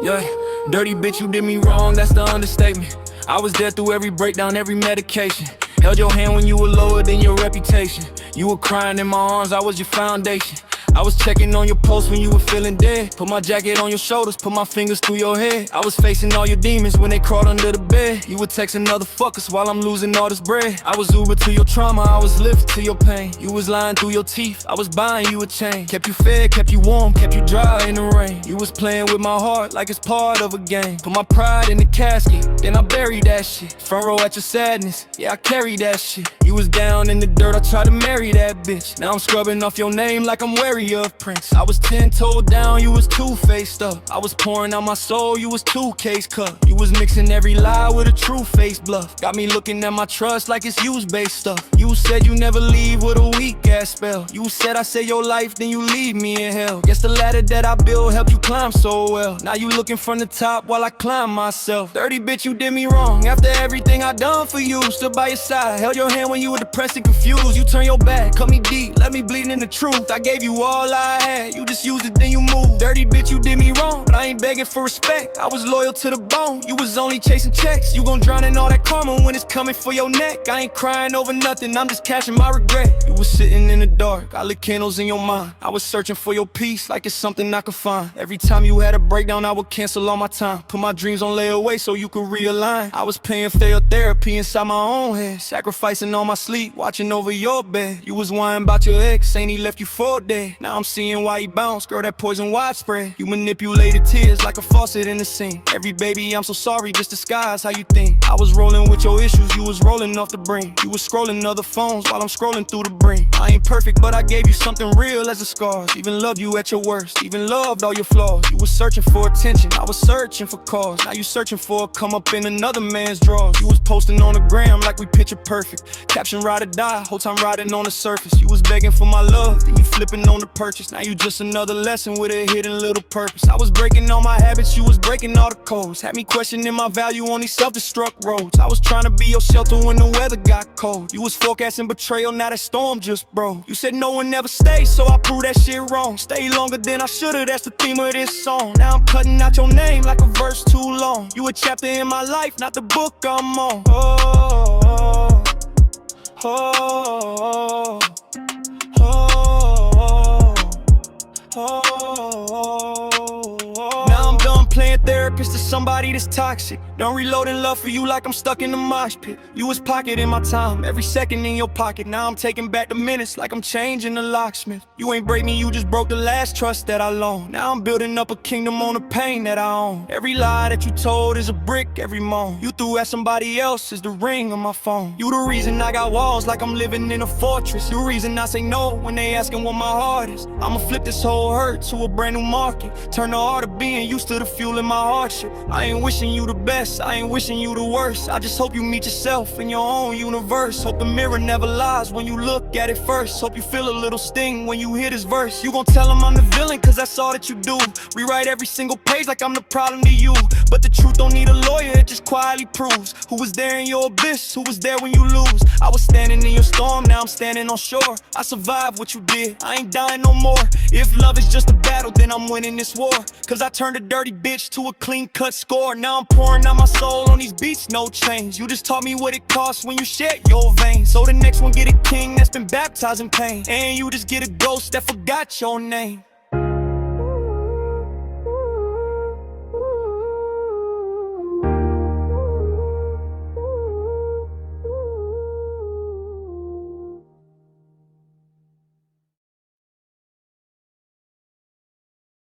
Yeah, dirty bitch, you did me wrong, that's the understatement. I was there through every breakdown, every medication. Held your hand when you were lower than your reputation. You were crying in my arms, I was your foundation. I was checking on your pulse when you were feeling dead. Put my jacket on your shoulders, put my fingers through your head. I was facing all your demons when they crawled under the bed. You were texting other fuckers while I'm losing all this bread. I was Uber to your trauma, I was Lyft to your pain. You was lying through your teeth, I was buying you a chain. Kept you fed, kept you warm, kept you dry in the rain. You was playing with my heart like it's part of a game. Put my pride in the casket, then I buried that shit. Front row at your sadness, yeah I carried that shit. You was down in the dirt, I tried to marry that bitch. Now I'm scrubbing off your name like I'm wary of Prince. I was 10-toed down, you was two-faced up. I was pouring out my soul, you was two-case cut. You was mixing every lie with a true-face bluff. Got me looking at my trust like it's use-based stuff. You said you never leave with a weak-ass spell. You said I saved your life, then you leave me in hell. Guess the ladder that I built helped you climb so well. Now you looking from the top while I climb myself. Dirty bitch, you did me wrong. After everything I done for you, stood by your side, held your hand when you were depressed and confused. You turned your back, cut me deep, let me bleed in the truth. I gave you all I had, you just used it, then you moved. Dirty bitch, you did me wrong, but I ain't begging for respect. I was loyal to the bone, you was only chasing checks. You gon' drown in all that karma when it's coming for your neck. I ain't crying over nothing, I'm just cashing my regret. You was sitting in the dark, I lit candles in your mind. I was searching for your peace like it's something I could find. Every time you had a breakdown, I would cancel all my time. Put my dreams on layaway so you could realign. I was paying for your therapy inside my own head, sacrificing all my sleep, watching over your bed. You was whining about your ex, ain't he left you for dead. Now I'm seeing why he bounced, girl, that poison widespread. You manipulated tears like a faucet in the sink. Every baby, I'm so sorry, just disguise how you think. I was rolling with your issues, you was rolling off the brink. You was scrolling other phones while I'm scrolling through the brink. I ain't perfect, but I gave you something real as the scars. Even loved you at your worst, even loved all your flaws. You was searching for attention, I was searching for cause. Now you searching for a come up in another man's drawers. You was posting on the gram like we picture perfect. Caption ride or die, whole time riding on the surface. You was begging for my love, then you flipping on the purchase. Now you just another lesson with a hidden little purpose. I was breaking all my habits, you was breaking all the codes. Had me questioning my value on these self-destruct roads. I was trying to be your shelter when the weather got cold. You was forecasting betrayal, now that storm just broke. You said no one never stays, so I proved that shit wrong. Stay longer than I should've, that's the theme of this song. Now I'm cutting out your name like a verse too long. You a chapter in my life, not the book I'm on. Oh, oh, oh, oh, oh, oh, oh. Now I'm done playing therapist to somebody that's toxic. Done reloading love for you like I'm stuck in the mosh pit. You was pocketing my time, every second in your pocket. Now I'm taking back the minutes like I'm changing the locksmith. You ain't break me, you just broke the last trust that I loaned. Now I'm building up a kingdom on the pain that I own. Every lie that you told is a brick, every moan you threw at somebody else is the ring on my phone. You the reason I got walls like I'm living in a fortress. You the reason I say no when they asking what my heart is. I'ma flip this whole hurt to a brand new market. Turn the art of being used to the fuel in my hardship. I ain't wishing you the best, I ain't wishing you the worst. I just hope you meet yourself in your own universe. Hope the mirror never lies when you look at it first. Hope you feel a little sting when you hear this verse. You gon' tell them I'm the villain cause that's all that you do. Rewrite every single page like I'm the problem to you. But the truth don't need a lawyer, it just quietly proves who was there in your abyss, who was there when you lose. I was standing in your storm, now I'm standing on shore. I survived what you did, I ain't dying no more. If love is just a battle, then I'm winning this war. Cause I turned a dirty bitch to a clean-cut score. Now I'm pouring out my soul on these beats, no change. You just taught me what it costs when you shed your veins. So the next one get a king that's been baptized in pain, and you just get a ghost that forgot your name.